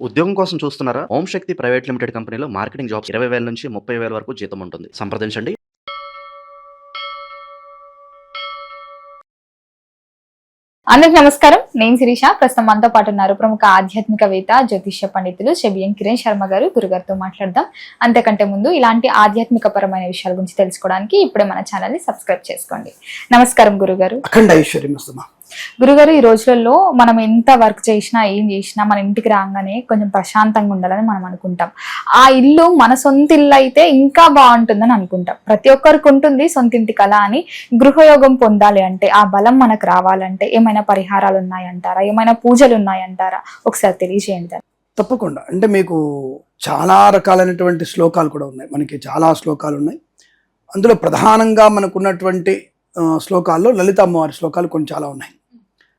ఉద్యోగం కోసం చూస్తున్నారా? ఓం శక్తి ప్రైవేట్ లిమిటెడ్ కంపెనీలో మార్కెటింగ్ జాబ్స్ 20,000 నుంచి 30,000 వరకు జీతం ఉంటుంది. సంప్రదించండి. అందరికి నమస్కారం. నేను శిరీష. ప్రస్తుతం మనతో పాటు ఉన్నారు ప్రముఖ ఆధ్యాత్మికవేత్త, జ్యోతిష్య పండితులు షెబియన్ కిరణ్ శర్మ గారు. గురుగారితో మాట్లాడదాం. అంతకంటే ముందు ఇలాంటి ఆధ్యాత్మిక పరమైన విషయాల గురించి తెలుసుకోవడానికి ఇప్పుడే మన ఛానల్ ని సబ్స్క్రైబ్ చేసుకోండి. నమస్కారం గురుగారు. అఖండ ఐశ్వర్యం. గురుగారు, ఈ రోజులలో మనం ఎంత వర్క్ చేసినా ఏం చేసినా మన ఇంటికి రాగానే కొంచెం ప్రశాంతంగా ఉండాలని మనం అనుకుంటాం. ఆ ఇల్లు మన సొంత ఇల్లు అయితే ఇంకా బాగుంటుందని అనుకుంటాం. ప్రతి ఒక్కరికి ఉంటుంది సొంత ఇంటి కళ అని. గృహయోగం పొందాలి అంటే, ఆ బలం మనకు రావాలంటే ఏమైనా పరిహారాలు ఉన్నాయంటారా? ఏమైనా పూజలు ఉన్నాయంటారా? ఒకసారి తెలియజేయండి. తప్పకుండా. అంటే మీకు చాలా రకాలైనటువంటి శ్లోకాలు కూడా ఉన్నాయి. మనకి చాలా శ్లోకాలు ఉన్నాయి. అందులో ప్రధానంగా మనకున్నటువంటి శ్లోకాల్లో లలిత అమ్మవారి శ్లోకాలు కొన్ని చాలా ఉన్నాయి.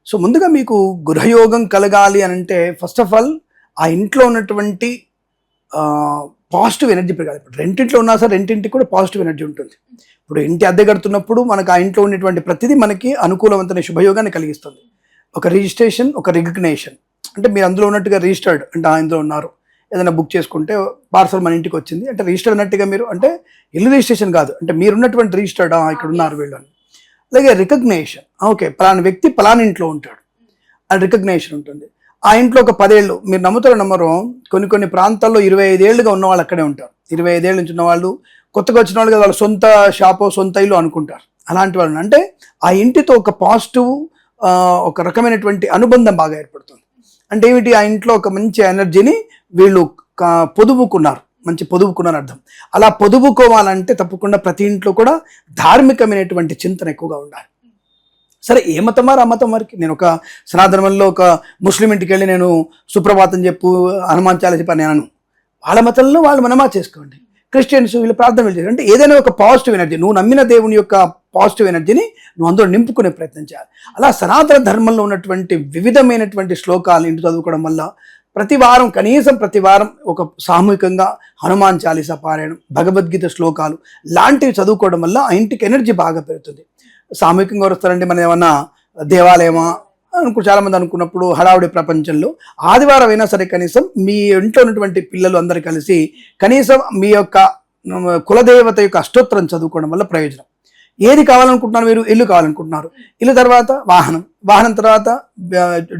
సో ముందుగా మీకు గృహయోగం కలగాలి అని అంటే ఫస్ట్ ఆఫ్ ఆల్ ఆ ఇంట్లో ఉన్నటువంటి పాజిటివ్ ఎనర్జీ పెరగాలి. ఇప్పుడు రెంటింట్లో ఉన్నా సరే రెంటింటికి కూడా పాజిటివ్ ఎనర్జీ ఉంటుంది. ఇప్పుడు ఇంటి అద్దె కడుతున్నప్పుడు మనకు ఆ ఇంట్లో ఉన్నటువంటి ప్రతిదీ మనకి అనుకూలవంతమైన శుభయోగాన్ని కలిగిస్తుంది. ఒక రిజిస్ట్రేషన్, ఒక రికగ్నేషన్, అంటే మీరు అందులో ఉన్నట్టుగా రిజిస్టర్డ్ అంటే ఇందులో ఉన్నారు. ఏదైనా బుక్ చేసుకుంటే పార్సల్ మన ఇంటికి వచ్చింది అంటే రిజిస్టర్డ్ అన్నట్టుగా మీరు, అంటే ఇల్లు రిజిస్ట్రేషన్ కాదు, అంటే మీరున్నటువంటి రిజిస్టర్డ్ ఇక్కడ ఉన్నారు వీళ్ళు అని. అలాగే రికగ్నేషన్, ఓకే పలానా వ్యక్తి పలానా ఇంట్లో ఉంటాడు అని రికగ్నేషన్ ఉంటుంది. ఆ ఇంట్లో ఒక 10 ఏళ్ళు, మీరు నమ్ముతారో నమ్మరో, కొన్ని ప్రాంతాల్లో 25 ఏళ్ళుగా ఉన్న వాళ్ళు అక్కడే ఉంటారు. 25 ఏళ్ళ నుంచి ఉన్న వాళ్ళు, కొత్తగా వచ్చిన వాళ్ళు వాళ్ళ సొంత షాపో సొంత ఇల్లు అనుకుంటారు. అలాంటి వాళ్ళు అంటే ఆ ఇంటితో ఒక పాజిటివ్ ఒక రకమైనటువంటి అనుబంధం బాగా ఏర్పడుతుంది. అంటే ఏమిటి, ఆ ఇంట్లో ఒక మంచి ఎనర్జీని వీళ్ళు పొదుపుకున్నారు, మంచి పొదుపుకున్నారు అర్థం. అలా పొదుపుకోవాలంటే తప్పకుండా ప్రతి ఇంట్లో కూడా ధార్మికమైనటువంటి చింతన ఎక్కువగా ఉండాలి. సరే ఏ మతం వారు ఆ మతం వారికి. నేను ఒక సనాతనంలో ఒక ముస్లిం ఇంటికి వెళ్ళి నేను సుప్రభాతం చెప్పు, హనుమాన్ చాలీసా చెప్పి నేను వాళ్ళ మతంలో వాళ్ళు నమాజ్ చేసుకోండి. క్రిస్టియన్స్ వీళ్ళు ప్రార్థనలు చేయాలి. అంటే ఏదైనా ఒక పాజిటివ్ ఎనర్జీ, నువ్వు నమ్మిన దేవుని యొక్క పాజిటివ్ ఎనర్జీని నువ్వు అందులో నింపుకునే ప్రయత్నం చేయాలి. అలా సనాతన ధర్మంలో ఉన్నటువంటి వివిధమైనటువంటి శ్లోకాలు ఇంటి చదువుకోవడం వల్ల ప్రతి వారం ఒక సామూహికంగా హనుమాన్ చాలీసా పారాయణం, భగవద్గీత శ్లోకాలు లాంటివి చదువుకోవడం వల్ల ఆ ఇంటికి ఎనర్జీ బాగా పెరుగుతుంది. సామూహికంగా వస్తారంటే మనం ఏమన్నా దేవాలయమా చాలామంది అనుకున్నప్పుడు హడావుడి ప్రపంచంలో ఆదివారం అయినా సరే కనీసం మీ ఇంట్లో ఉన్నటువంటి పిల్లలు అందరూ కలిసి కనీసం మీ యొక్క కులదేవత యొక్క అష్టోత్తరం చదువుకోవడం వల్ల ప్రయోజనం. ఏది కావాలనుకుంటున్నారు మీరు? ఇల్లు కావాలనుకుంటున్నారు, ఇల్లు తర్వాత వాహనం తర్వాత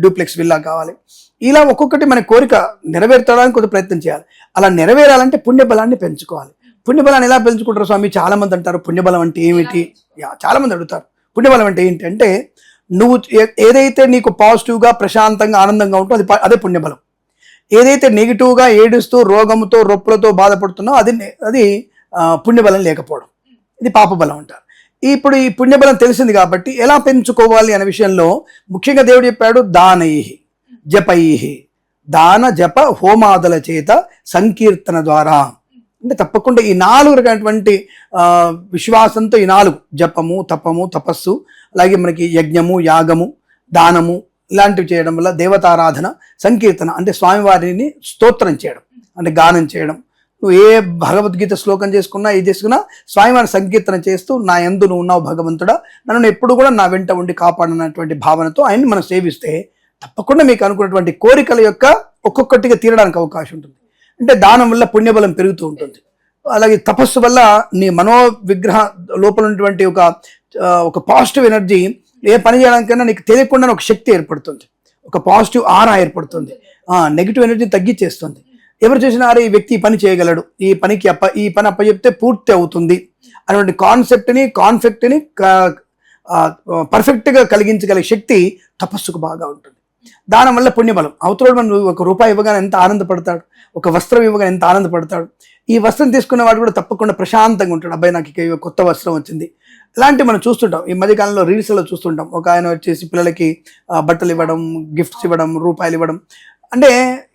డూప్లెక్స్ విల్లా కావాలి. ఇలా ఒక్కొక్కటి మన కోరిక నెరవేర్చడానికి కొంచెం ప్రయత్నం చేయాలి. అలా నెరవేరాలంటే పుణ్యబలాన్ని పెంచుకోవాలి. పుణ్యబలాన్ని ఎలా పెంచుకుంటారు స్వామి? చాలా మంది అంటారు పుణ్యబలం అంటే ఏమిటి? చాలా మంది అడుగుతారు పుణ్యబలం అంటే ఏంటి అంటే, నువ్వు ఏదైతే నీకు పాజిటివ్గా ప్రశాంతంగా ఆనందంగా ఉంటో అదే పుణ్యబలం. ఏదైతే నెగిటివ్గా ఏడుస్తూ రోగముతో రొప్పులతో బాధపడుతున్నావు అది పుణ్యబలం లేకపోవడం, ఇది పాపబలం అంటారు. ఇప్పుడు ఈ పుణ్యబలం తెలిసింది కాబట్టి ఎలా పెంచుకోవాలి అనే విషయంలో ముఖ్యంగా దేవుడు చెప్పాడు, దానైహి జపైహి, దాన జప హోమాదుల చేత సంకీర్తన ద్వారా. అంటే తప్పకుండా ఈ 4 రకమైనటువంటి విశ్వాసంతో ఈ 4 జపము, తపము, తపస్సు, అలాగే మనకి యజ్ఞము, యాగము, దానము ఇలాంటివి చేయడం వల్ల దేవతారాధన, సంకీర్తన అంటే స్వామివారిని స్తోత్రం చేయడం, అంటే గానం చేయడం. నువ్వు ఏ భగవద్గీత శ్లోకం చేసుకున్నా ఏది చేసుకున్నా స్వామివారిని సంకీర్తన చేస్తూ నా యందు నువ్వు ఉన్నావు భగవంతుడా, నన్ను ఎప్పుడు కూడా నా వెంట ఉండి కాపాడనటువంటి భావనతో ఆయన్ని మనం సేవిస్తే తప్పకుండా మీకు అనుకున్నటువంటి కోరికల యొక్క ఒక్కొక్కటిగా తీరడానికి అవకాశం ఉంటుంది. అంటే దానం వల్ల పుణ్యబలం పెరుగుతూ ఉంటుంది. అలాగే తపస్సు వల్ల నీ మనోవిగ్రహ లోపల ఉన్నటువంటి ఒక పాజిటివ్ ఎనర్జీ ఏ పని చేయడానికైనా నీకు తెలియకుండా ఒక శక్తి ఏర్పడుతుంది, ఒక పాజిటివ్ ఆరా ఏర్పడుతుంది, నెగిటివ్ ఎనర్జీ తగ్గించేస్తుంది. ఎవరు చేసినా ఈ వ్యక్తి ఈ పని చేయగలడు, ఈ పని అప్పచెప్తే పూర్తి అవుతుంది అనేటువంటి కాన్సెప్ట్ని పర్ఫెక్ట్గా కలిగించగలిగే శక్తి తపస్సుకు బాగా ఉంటుంది. దానివల్ల పుణ్యబలం. అవతల మనం ₹1 ఇవ్వగానే ఎంత ఆనందపడతాడు, ఒక వస్త్రం ఇవ్వగానే ఎంత ఆనందపడతాడు. ఈ వస్త్రం తీసుకున్న వాడు కూడా తప్పకుండా ప్రశాంతంగా ఉంటాడు. అబ్బాయి నాకు ఇక కొత్త వస్త్రం వచ్చింది. ఇలాంటివి మనం చూస్తుంటాం. ఈ మధ్యకాలంలో రీల్స్లో చూస్తుంటాం. ఒక ఆయన వచ్చేసి పిల్లలకి బట్టలు ఇవ్వడం, గిఫ్ట్స్ ఇవ్వడం, రూపాయలు ఇవ్వడం. అంటే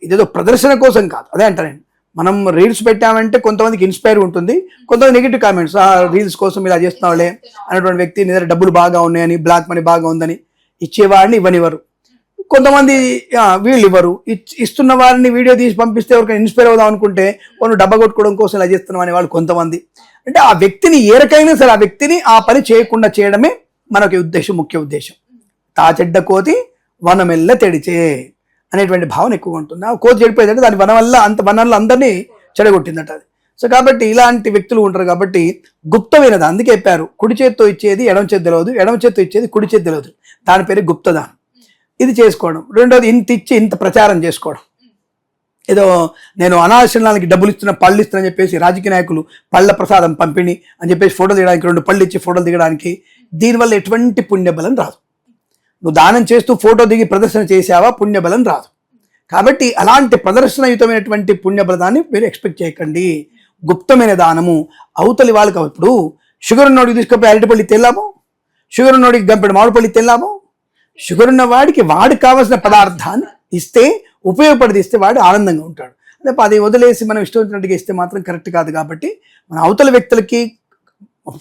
ఇదేదో ప్రదర్శన కోసం కాదు. అదే అంటారు, మనం రీల్స్ పెట్టామంటే కొంతమందికి ఇన్స్పైర్ ఉంటుంది, కొంతమంది నెగిటివ్ కామెంట్స్, రీల్స్ కోసం ఇలా చేస్తున్నావులే అనేటువంటి వ్యక్తి, నీ దగ్గర డబ్బులు బాగా ఉన్నాయని, బ్లాక్ మనీ బాగా ఉందని ఇచ్చేవాడిని ఇవ్వనివ్వరు. కొంతమంది వీళ్ళు ఇవ్వరు, ఇస్తున్న వారిని వీడియో తీసి పంపిస్తే ఎవరికైనా ఇన్స్పైర్ అవుదాం అనుకుంటే వాళ్ళు డబ్బా కొట్టుకోవడం కోసం ఇలా చేస్తున్నాం అనే వాళ్ళు కొంతమంది. అంటే ఆ వ్యక్తిని ఏ రకైనా సరే ఆ వ్యక్తిని ఆ పని చేయకుండా చేయడమే మనకి ముఖ్య ఉద్దేశం. తా చెడ్డ కోతి వనమెల్ల తెడిచే అనేటువంటి భావన ఎక్కువగా ఉంటుంది. ఆ కోతి చెడిపోయిందంటే దాని వనంలో అందరినీ చెడగొట్టిందట అది. సో కాబట్టి ఇలాంటి వ్యక్తులు ఉంటారు. కాబట్టి గుప్తమైనది, అందుకే చెప్పారు కుడి చేత్తో ఇచ్చేది ఎడమ చేతి తెలియదు, ఎడమ చేత్తో ఇచ్చేది కుడి చేతి తెలియదు. దాని పేరు గుప్తదానం. ఇది చేసుకోవడం. రెండోది ఇంత ఇచ్చి ఇంత ప్రచారం చేసుకోవడం. ఏదో నేను అనాశనానికి డబ్బులు ఇస్తున్నా, పళ్ళు ఇస్తున్నా చెప్పేసి రాజకీయ నాయకులు పళ్ళ ప్రసాదం పంపిణీ అని చెప్పేసి ఫోటోలు దిగడానికి 2 పళ్ళు ఇచ్చి ఫోటోలు దిగడానికి, దీనివల్ల ఎటువంటి పుణ్యబలం రాదు. నువ్వు దానం చేస్తూ ఫోటో దిగి ప్రదర్శన చేసావా, పుణ్యబలం రాదు. కాబట్టి అలాంటి ప్రదర్శనయుతమైనటువంటి పుణ్యబలాన్ని మీరు ఎక్స్పెక్ట్ చేయకండి. గుప్తమైన దానము అవతలి వాళ్ళకి. ఇప్పుడు షుగర్ ఉన్నోడికి తీసుకపోయి అరటిపల్లి తెల్లాము, షుగర్ ఉన్నోడికి గంపెడు మామిడిపల్లి తెల్లాము. షుగర్ ఉన్న వాడికి వాడికి కావాల్సిన పదార్థాన్ని ఇస్తే, ఉపయోగపడితే ఇస్తే వాడు ఆనందంగా ఉంటాడు. అంటే అది వదిలేసి మనం ఇష్టం వచ్చినట్టుగా ఇస్తే మాత్రం కరెక్ట్ కాదు. కాబట్టి మన అవతల వ్యక్తులకి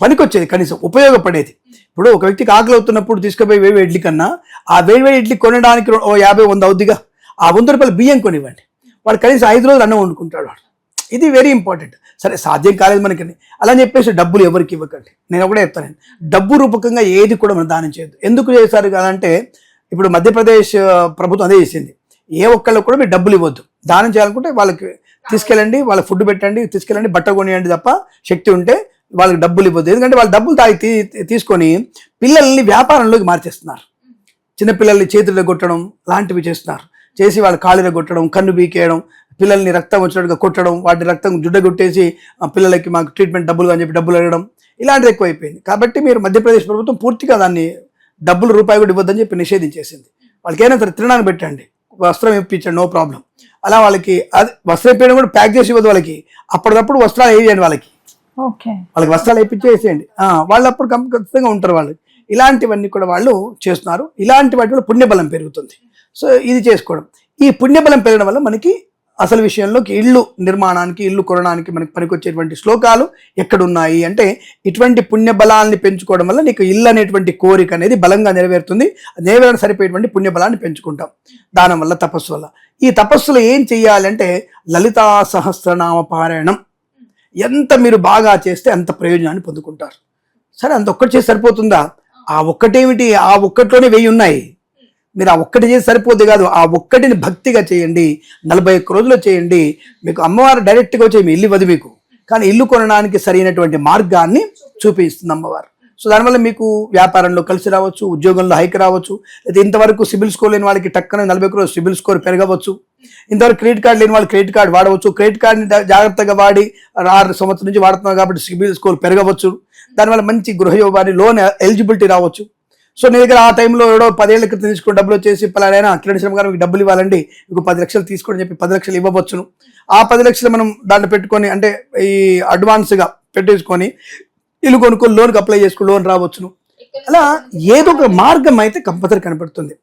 పనికొచ్చేది, కనీసం ఉపయోగపడేది. ఇప్పుడు ఒక వ్యక్తికి ఆకలి అవుతున్నప్పుడు తీసుకుపోయి వేడి ఇడ్లీ కన్నా ఆ వేడి ఇడ్లీ కొనడానికి 50-100 అవుద్దిగా, ఆ 100 రూపాయలు బియ్యం కొనివ్వండి, వాడు కనీసం 5 రోజులు అన్నం వండుకుంటాడు వాడు. ఇది వెరీ ఇంపార్టెంట్. సరే సాధ్యం కాలేదు మనకి అలా అని చెప్పేసి డబ్బులు ఎవరికి ఇవ్వకండి. నేను ఒకటే చెప్తాను, డబ్బు రూపకంగా ఏది కూడా మనం దానం చేయొద్దు. ఎందుకు చేశారు అంటే ఇప్పుడు మధ్యప్రదేశ్ ప్రభుత్వం అదే చేసింది. ఏ ఒక్కళ్ళకు కూడా మీరు డబ్బులు ఇవ్వద్దు. దానం చేయాలనుకుంటే వాళ్ళకి తీసుకెళ్ళండి, వాళ్ళకి ఫుడ్ పెట్టండి, తీసుకెళ్ళండి, బట్ట కొనియండి తప్ప శక్తి ఉంటే వాళ్ళకి డబ్బులు ఇవ్వద్దు. ఎందుకంటే వాళ్ళు డబ్బులు తీసుకొని పిల్లల్ని వ్యాపారంలోకి మార్చేస్తున్నారు. చిన్నపిల్లల్ని చేతుల్లో కొట్టడం లాంటివి చేస్తున్నారు. చేసి వాళ్ళ కాళ్ళలో కొట్టడం, కన్ను బీకేయడం, పిల్లల్ని రక్తం వచ్చినట్టుగా కొట్టడం, వాటి రక్తం జుడ్డగొట్టేసి పిల్లలకి మాకు ట్రీట్మెంట్ డబ్బులు అని చెప్పి డబ్బులు అడగడం, ఇలాంటిది ఎక్కువైపోయింది. కాబట్టి మీరు మధ్యప్రదేశ్ ప్రభుత్వం పూర్తిగా దాన్ని డబ్బులు రూపాయి కూడా ఇవ్వద్దని చెప్పి నిషేధించేసింది. వాళ్ళకి ఏమైనా సరే తినడానికి పెట్టండి, వస్త్రం ఇప్పించండి, నో ప్రాబ్లం. అలా వాళ్ళకి అది వస్త్రం ఇప్పించడం కూడా ప్యాక్ చేసి ఇవ్వదు వాళ్ళకి. అప్పటికప్పుడు వస్త్రాలు వేయండి, వాళ్ళకి వస్త్రాలు ఇప్పించేసేయండి. వాళ్ళు అప్పుడు ఖచ్చితంగా ఉంటారు వాళ్ళు. ఇలాంటివన్నీ కూడా వాళ్ళు చేస్తున్నారు. ఇలాంటి వాటి వల్ల పుణ్యబలం పెరుగుతుంది. సో ఇది చేసుకోవడం. ఈ పుణ్యబలం పెరగడం వల్ల మనకి అసలు విషయంలోకి ఇల్లు నిర్మాణానికి, ఇల్లు కొనడానికి మనకి పనికొచ్చేటువంటి శ్లోకాలు ఎక్కడున్నాయి అంటే, ఇటువంటి పుణ్యబలాన్ని పెంచుకోవడం వల్ల నీకు ఇల్లు అనేటువంటి కోరిక అనేది బలంగా నెరవేరుతుంది. నెరవేరడం సరిపోయేటువంటి పుణ్యబలాన్ని పెంచుకుంటాం దానం వల్ల, తపస్సు వల్ల. ఈ తపస్సులో ఏం చెయ్యాలంటే లలితా సహస్రనామ పారాయణం. ఎంత మీరు బాగా చేస్తే అంత ప్రయోజనాన్ని పొందుకుంటారు. సరే అంత ఒక్కటి చేసి సరిపోతుందా? ఆ ఒక్కటేమిటి, ఆ ఒక్కటిలోనే 1000 ఉన్నాయి. మీరు ఆ ఒక్కటి చేసి సరిపోద్ది కాదు, ఆ ఒక్కటిని భక్తిగా చేయండి. 41 రోజులు చేయండి. మీకు అమ్మవారు డైరెక్ట్గా వచ్చి మీ ఇల్లు ఇవ్వదు మీకు, కానీ ఇల్లు కొనడానికి సరైనటువంటి మార్గాన్ని చూపిస్తుంది అమ్మవారు. సో దానివల్ల మీకు వ్యాపారంలో కలిసి రావచ్చు, ఉద్యోగంలో హైక్ రావచ్చు, లేదా ఇంతవరకు సిబిల్ స్కోర్ లేని వాళ్ళకి టక్కన 41 రోజు సిబిల్ స్కోర్ పెరగవచ్చు. ఇంతవరకు క్రెడిట్ కార్డు లేని వాళ్ళు క్రెడిట్ కార్డు వాడవచ్చు. క్రెడిట్ కార్డుని జాగ్రత్తగా వాడి 6 సంవత్సరం నుంచి వాడుతున్నారు కాబట్టి సిబిల్ స్కోర్ పెరగవచ్చు. దానివల్ల మంచి గృహయోగాన్ని లోన్ ఎలిజిబిలిటీ రావచ్చు. సో నీ దగ్గర ఆ టైంలో ఏడో 10 ఏళ్ల క్రితం తీసుకుని డబ్బులు వచ్చేసి పలానైనా కిరణ్ శర్మ గారు మీకు డబ్బులు ఇవ్వాలండి, మీకు 10 లక్షలు తీసుకోని చెప్పి 10 లక్షలు ఇవ్వవచ్చును. ఆ 10 లక్షలు మనం దాంట్లో పెట్టుకొని, అంటే ఈ అడ్వాన్స్గా పెట్టేసుకొని ఇల్లు కొనుక్కొని లోన్కి అప్లై చేసుకుని లోన్ రావచ్చును. అలా ఏదో ఒక మార్గం అయితే కంపల్సరీ కనపడుతుంది.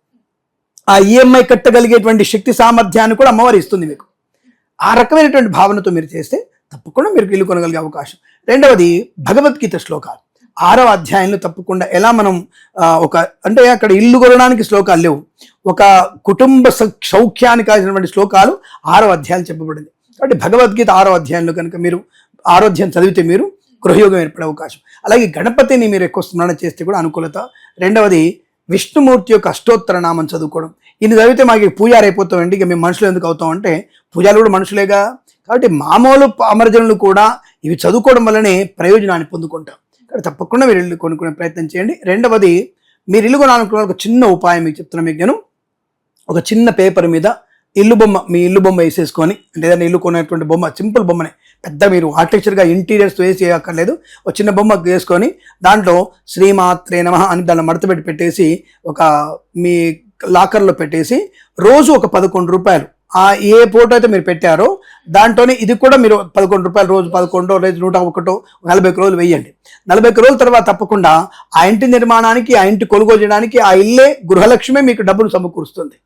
ఆ ఈఎంఐ కట్టగలిగేటువంటి శక్తి సామర్థ్యాన్ని కూడా అమ్మవారు ఇస్తుంది మీకు. ఆ రకమైనటువంటి భావనతో మీరు చేస్తే తప్పకుండా మీరు ఇల్లు కొనగలిగే అవకాశం. రెండవది భగవద్గీత శ్లోకాలు 6వ అధ్యాయంలో తప్పకుండా ఎలా మనం అంటే అక్కడ ఇల్లు కొనడానికి శ్లోకాలు లేవు, ఒక కుటుంబ సౌఖ్యానికి కావాల్సినటువంటి శ్లోకాలు 6వ అధ్యాయం చెప్పబడింది. కాబట్టి భగవద్గీత 6వ అధ్యాయంలో కనుక మీరు 6వ అధ్యాయం చదివితే మీరు గృహయోగం ఏర్పడే అవకాశం. అలాగే గణపతిని మీరు ఎక్కువ స్మరణ చేస్తే కూడా అనుకూలత. రెండవది విష్ణుమూర్తి యొక్క అష్టోత్తర నామం చదువుకోవడం. ఇన్ని చదివితే మాకు పూజారు అయిపోతామండి, ఇక మేము మనుషులు ఎందుకు అవుతాం అంటే పూజాలు కూడా మనుషులేగా. కాబట్టి మామూలు అమరజనులు కూడా ఇవి చదువుకోవడం వల్లనే ప్రయోజనాన్ని పొందుకుంటాం. కాబట్టి తప్పకుండా మీరు ఇల్లు కొనుక్కునే ప్రయత్నం చేయండి. రెండవది, మీరు ఇల్లు కొనాలనుకున్న ఒక చిన్న ఉపాయం మీకు చెప్తున్నా. మీకు నేను ఒక చిన్న పేపర్ మీద ఇల్లు బొమ్మ, మీ ఇల్లు బొమ్మ వేసేసుకొని, అంటే ఏదైనా ఇల్లు కొనేటువంటి బొమ్మ, సింపుల్ బొమ్మనే, పెద్ద మీరు ఆర్టిఫిషియల్గా ఇంటీరియర్స్ వేసి చేయక్కర్లేదు. ఒక చిన్న బొమ్మ వేసుకొని దాంట్లో శ్రీమాత్రే నమః అని దాన్ని మడతపెట్టి పెట్టేసి ఒక మీ లాకర్లో పెట్టేసి రోజు ఒక 11 రూపాయలు, ఆ ఏ ఫోటో అయితే మీరు పెట్టారో దాంట్లోనే ఇది కూడా మీరు 11 రూపాయలు రోజు 11 రోజు 101 41 రోజులు వేయండి. 41 రోజుల తర్వాత తప్పకుండా ఆ ఇంటి నిర్మాణానికి, ఆ ఇంటి కొనుగోలు చేయడానికి ఆ ఇల్లే గృహలక్ష్మే మీకు డబ్బులు సమకూరుస్తుంది.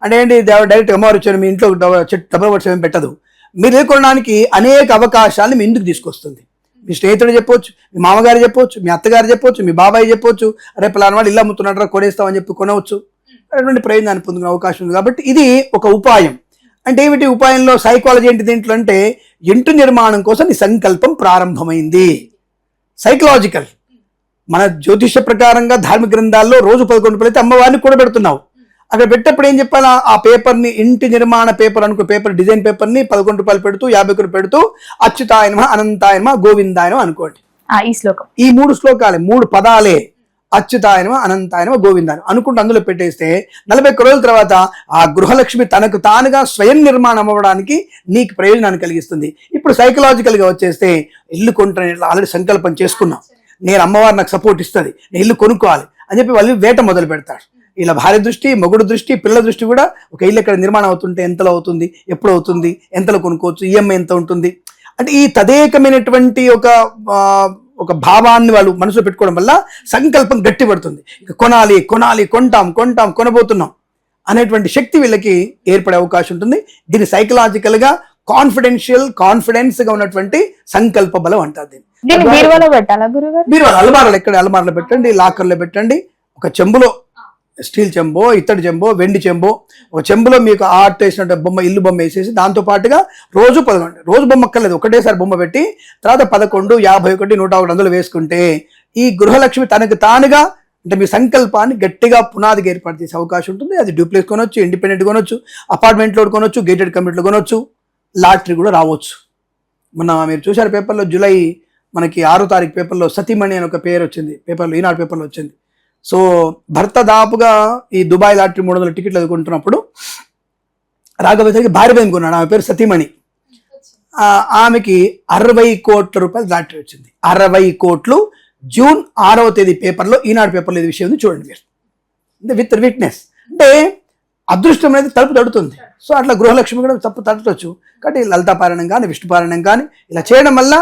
అంటే ఏంటి, డైరెక్ట్ అమ్మవారు వచ్చారు మీ ఇంట్లో డబ్బులు వచ్చి ఏమి పెట్టదు. మీరు కొనడానికి అనేక అవకాశాలను మీ ఇంటికి తీసుకొస్తుంది. మీ స్నేహితుడు చెప్పవచ్చు, మీ మామగారు చెప్పవచ్చు, మీ అత్తగారు చెప్పవచ్చు, మీ బాబాయ్ చెప్పవచ్చు, రేపు పలానా వాడు ఇల్లు అమ్ముతున్నట్టు కొనేస్తామని చెప్పి కొనవచ్చు. అటువంటి ప్రయోజనాన్ని పొందుకునే అవకాశం ఉంది. కాబట్టి ఇది ఒక ఉపాయం. అంటే ఏమిటి ఉపాయంలో సైకాలజీ ఏంటి దీంట్లో అంటే, ఇంటి నిర్మాణం కోసం నీ సంకల్పం ప్రారంభమైంది. సైకలాజికల్. మన జ్యోతిష ప్రకారంగా ధార్మిక గ్రంథాల్లో రోజు 11 రూపాయలు అయితే అమ్మవారిని కూడబెడుతున్నావు. అక్కడ పెట్టేప్పుడు ఏం చెప్పాలా, ఆ పేపర్ని ఇంటి నిర్మాణ పేపర్ అనుకో, పేపర్ డిజైన్ పేపర్ని 11 రూపాయలు పెడుతూ 50 రూపాయలు పెడుతూ అచ్యుతాయనమ అనంతాయనమ గోవిందాయనమ అనుకోండి. ఈ శ్లోకం ఈ 3 శ్లోకాలే, 3 పదాలే, అచ్యుతాయనమ అనంతాయనమ గోవిందాయనమ అనుకుంటూ అందులో పెట్టేస్తే 41 రోజుల తర్వాత ఆ గృహలక్ష్మి తనకు తానుగా స్వయం నిర్మాణం అవ్వడానికి నీకు ప్రయోజనాన్ని కలిగిస్తుంది. ఇప్పుడు సైకలాజికల్గా వచ్చేస్తే ఇల్లు కొంటాను ఆల్రెడీ సంకల్పం చేసుకున్నాం, నేను అమ్మవారు నాకు సపోర్ట్ ఇస్తుంది, నేను ఇల్లు కొనుక్కోవాలి అని చెప్పి వాళ్ళు వేట మొదలు పెడతాడు. ఇలా భార్య దృష్టి, మొగుడు దృష్టి, పిల్లల దృష్టి కూడా ఒక ఇల్లు ఎక్కడ నిర్మాణం అవుతుంటే ఎంతలో అవుతుంది, ఎప్పుడు అవుతుంది, ఎంతలో కొనుక్కోవచ్చు, ఈఎంఐ ఎంత ఉంటుంది అంటే ఈ తదేకమైనటువంటి ఒక భావాన్ని వాళ్ళు మనసులో పెట్టుకోవడం వల్ల సంకల్పం గట్టి పడుతుంది. ఇక కొనాలి కొనాలి, కొంటాం కొనబోతున్నాం అనేటువంటి శక్తి వీళ్ళకి ఏర్పడే అవకాశం ఉంటుంది. దీన్ని సైకలాజికల్గా కాన్ఫిడెన్స్గా ఉన్నటువంటి సంకల్ప బలం అంటారు. దీన్ని బీరువాలో పెట్టాలా గురుగారు? బీరువాలో, అలమారలో, ఎక్కడ అలమారలో పెట్టండి, లాకర్లో పెట్టండి. ఒక చెంబులో, స్టీల్ చెంబో, ఇత్తడి చెంబో, వెండి చెంబో, ఒక చెంబులో మీకు ఆర్ట్ వేసినట్టు బొమ్మ, ఇల్లు బొమ్మ వేసేసి దాంతో పాటుగా రోజు 11, రోజు బొమ్మ అక్కర్లేదు, ఒకటేసారి బొమ్మ పెట్టి తర్వాత 11, 51, 101 అందులో వేసుకుంటే ఈ గృహలక్ష్మి తనకు తానుగా అంటే మీ సంకల్పాన్ని గట్టిగా పునాదిగా ఏర్పాటు చేసే అవకాశం ఉంటుంది. అది డూప్లెక్స్ కొనొచ్చు, ఇండిపెండెంట్ కొనొచ్చు, అపార్ట్మెంట్లో కొనొచ్చు, గేటెడ్ కమ్యూనిటీలో కొనొచ్చు, లాటరీ కూడా రావచ్చు. మొన్న మీరు చూశారు పేపర్లో జూలై మనకి 6వ తారీఖు పేపర్లో సతీమణి అని ఒక పేరు వచ్చింది, పేపర్లో, ఈనాడు పేపర్లో వచ్చింది. సో భర్త దాపుగా ఈ దుబాయ్ లాటరీ 300 టికెట్లు ఎదుర్కొంటున్నప్పుడు రాఘవేంద్రకి భార్య బయలు కొన్నాడు, ఆమె పేరు సతీమణి. ఆమెకి 60 కోట్ల రూపాయలు లాటరీ వచ్చింది. 60 కోట్లు జూన్ 6వ తేదీ పేపర్లో, ఈనాడు పేపర్లో ఇది విషయం చూడండి మీరు. అంటే విత్ విట్నెస్ అంటే అదృష్టం అనేది తలుపు తడుతుంది. సో అట్లా గృహలక్ష్మి కూడా తప్పు తట్టవచ్చు. కాబట్టి లలితాపారాయణం కానీ, విష్ణుపారాయణం కానీ ఇలా చేయడం వల్ల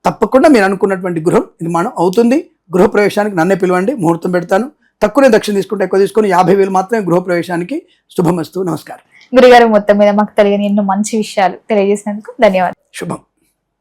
తప్పకుండా మీరు అనుకున్నటువంటి గృహం నిర్మాణం అవుతుంది. గృహప్రవేశానికి నన్నే పిలవండి, ముహూర్తం పెడతాను. తక్కువనే దక్షిణ తీసుకుంటే ఎక్కువ తీసుకొని 50,000 మాత్రమే గృహప్రవేశానికి. శుభమస్తు. నమస్కారం గురుగారు. మొత్తం మీద మాకు తెలియని ఎన్నో మంచి విషయాలు తెలియజేసినందుకు ధన్యవాదాలు. శుభం.